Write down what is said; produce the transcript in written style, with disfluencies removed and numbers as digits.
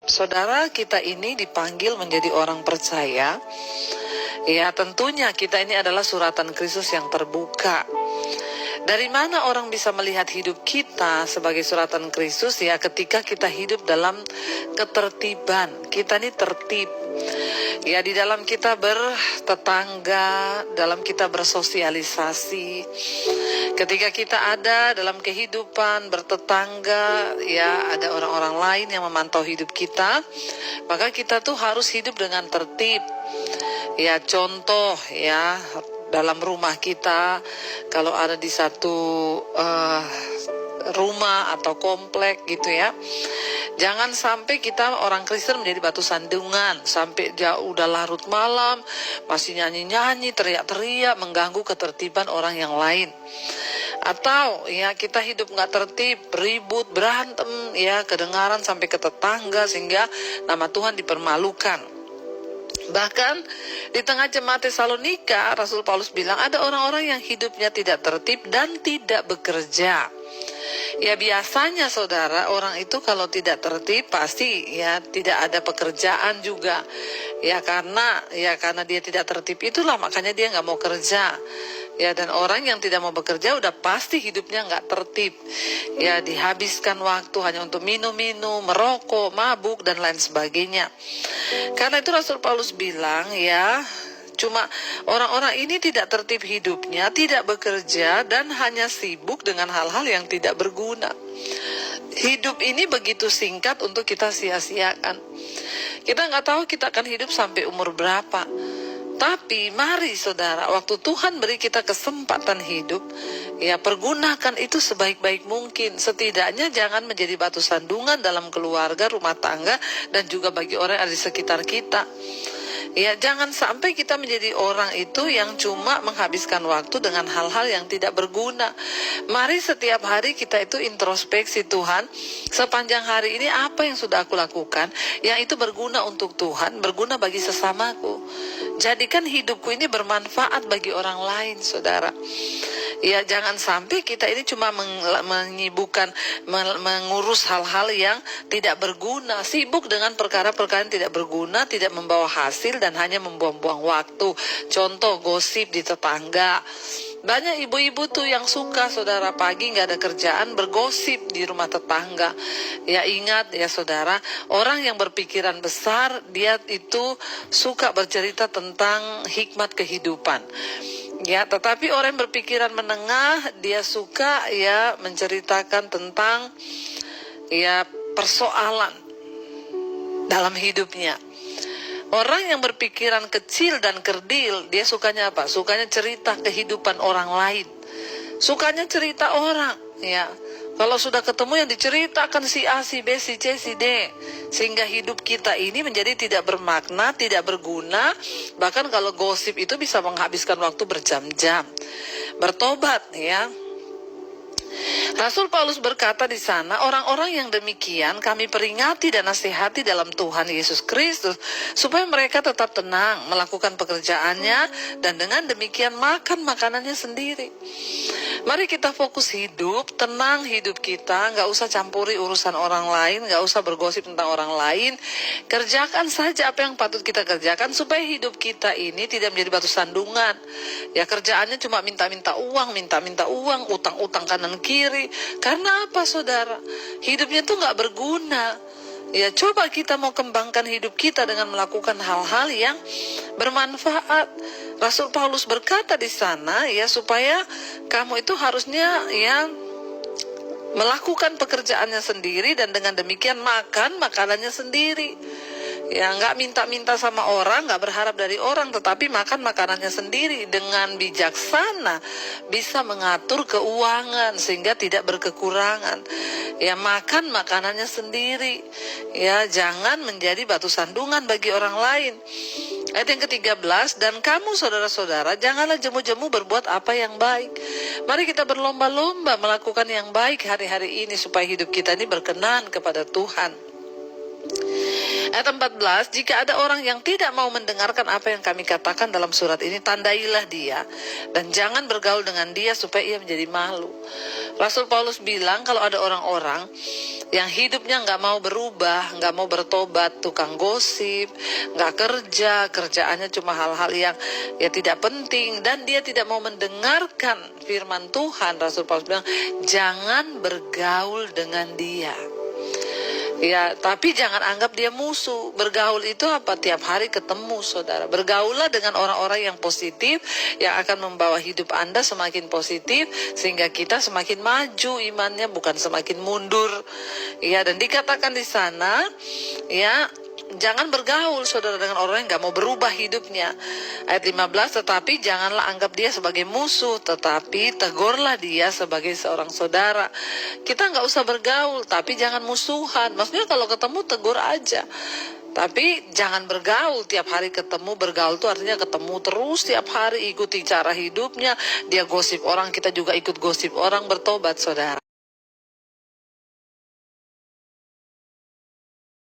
Saudara, kita ini dipanggil menjadi orang percaya. Ya, tentunya kita ini adalah suratan Kristus yang terbuka. Dari mana orang bisa melihat hidup kita sebagai suratan Kristus? Ya, ketika kita hidup dalam ketertiban. Kita ini tertib. Ya, di dalam kita bertetangga, dalam kita bersosialisasi. Ketika kita ada dalam kehidupan bertetangga, ya ada orang-orang lain yang memantau hidup kita, maka kita tuh harus hidup dengan tertib. Ya, contoh ya, dalam rumah kita, kalau ada di satu rumah atau komplek gitu ya, jangan sampai kita orang Kristen menjadi batu sandungan, sampai jauh udah larut malam masih nyanyi-nyanyi, teriak-teriak, mengganggu ketertiban orang yang lain. Atau ya kita hidup nggak tertib, ribut, berantem, ya kedengaran sampai ke tetangga sehingga nama Tuhan dipermalukan. Bahkan di tengah jemaat Tesalonika, Rasul Paulus bilang ada orang-orang yang hidupnya tidak tertib dan tidak bekerja. Ya biasanya saudara, orang itu kalau tidak tertib pasti ya tidak ada pekerjaan juga. Ya karena dia tidak tertib itulah makanya dia nggak mau kerja. Ya, dan orang yang tidak mau bekerja udah pasti hidupnya nggak tertib. Ya, dihabiskan waktu hanya untuk minum-minum, merokok, mabuk, dan lain sebagainya. Karena itu Rasul Paulus bilang ya, cuma orang-orang ini tidak tertib hidupnya, tidak bekerja, dan hanya sibuk dengan hal-hal yang tidak berguna. Hidup ini begitu singkat untuk kita sia-siakan. Kita nggak tahu kita akan hidup sampai umur berapa. Tapi mari saudara, waktu Tuhan beri kita kesempatan hidup, ya pergunakan itu sebaik-baik mungkin. Setidaknya jangan menjadi batu sandungan dalam keluarga, rumah tangga, dan juga bagi orang yang ada di sekitar kita. Ya, jangan sampai kita menjadi orang itu yang cuma menghabiskan waktu dengan hal-hal yang tidak berguna. Mari setiap hari kita itu introspeksi, Tuhan, sepanjang hari ini apa yang sudah aku lakukan yang itu berguna untuk Tuhan, berguna bagi sesamaku. Jadikan hidupku ini bermanfaat bagi orang lain, saudara. Ya, jangan sampai kita ini cuma menyibukkan, mengurus hal-hal yang tidak berguna, sibuk dengan perkara-perkara yang tidak berguna, tidak membawa hasil dan hanya membuang-buang waktu. Contoh, gosip di tetangga. Banyak ibu-ibu tuh yang suka, saudara, pagi nggak ada kerjaan bergosip di rumah tetangga. Ya ingat ya saudara, orang yang berpikiran besar dia itu suka bercerita tentang hikmat kehidupan. Ya, tetapi orang yang berpikiran menengah dia suka ya menceritakan tentang ya persoalan dalam hidupnya. Orang yang berpikiran kecil dan kerdil, dia sukanya apa? Sukanya cerita kehidupan orang lain. Sukanya cerita orang, ya. Kalau sudah ketemu yang diceritakan si A, si B, si C, si D. Sehingga hidup kita ini menjadi tidak bermakna, tidak berguna. Bahkan kalau gosip itu bisa menghabiskan waktu berjam-jam. Bertobat ya. Rasul Paulus berkata di sana, orang-orang yang demikian kami peringati dan nasihati dalam Tuhan Yesus Kristus supaya mereka tetap tenang melakukan pekerjaannya dan dengan demikian makan makanannya sendiri. Mari kita fokus hidup, tenang hidup kita, nggak usah campuri urusan orang lain, nggak usah bergosip tentang orang lain. Kerjakan saja apa yang patut kita kerjakan supaya hidup kita ini tidak menjadi batu sandungan. Ya kerjaannya cuma minta-minta uang, utang-utang kanan kiri. Karena apa saudara? Hidupnya tuh nggak berguna. Ya coba kita mau kembangkan hidup kita dengan melakukan hal-hal yang bermanfaat. Rasul Paulus berkata di sana ya supaya kamu itu harusnya ya melakukan pekerjaannya sendiri dan dengan demikian makan makanannya sendiri. Ya nggak minta-minta sama orang, nggak berharap dari orang, tetapi makan makanannya sendiri dengan bijaksana bisa mengatur keuangan sehingga tidak berkekurangan. Ya makan makanannya sendiri. Ya jangan menjadi batu sandungan bagi orang lain. Ayat yang ke-13, dan kamu saudara-saudara janganlah jemu-jemu berbuat apa yang baik. Mari kita berlomba-lomba melakukan yang baik hari-hari ini supaya hidup kita ini berkenan kepada Tuhan. Ayat 14, jika ada orang yang tidak mau mendengarkan apa yang kami katakan dalam surat ini, tandailah dia dan jangan bergaul dengan dia supaya ia menjadi malu. Rasul Paulus bilang kalau ada orang-orang yang hidupnya nggak mau berubah, nggak mau bertobat, tukang gosip, nggak kerja, kerjaannya cuma hal-hal yang ya tidak penting, dan dia tidak mau mendengarkan firman Tuhan, Rasul Paulus bilang jangan bergaul dengan dia. Ya, tapi jangan anggap dia musuh. Bergaul itu apa? Tiap hari ketemu, saudara. Bergaullah dengan orang-orang yang positif, yang akan membawa hidup Anda semakin positif, sehingga kita semakin maju imannya, bukan semakin mundur. Ya, dan dikatakan di sana, ya, jangan bergaul, saudara, dengan orang yang gak mau berubah hidupnya. Ayat 15, tetapi janganlah anggap dia sebagai musuh, tetapi tegurlah dia sebagai seorang saudara. Kita gak usah bergaul, tapi jangan musuhan. Maksudnya kalau ketemu tegur aja, tapi jangan bergaul tiap hari ketemu. Bergaul itu artinya ketemu terus tiap hari, ikuti cara hidupnya. Dia gosip orang, kita juga ikut gosip orang. Bertobat, saudara.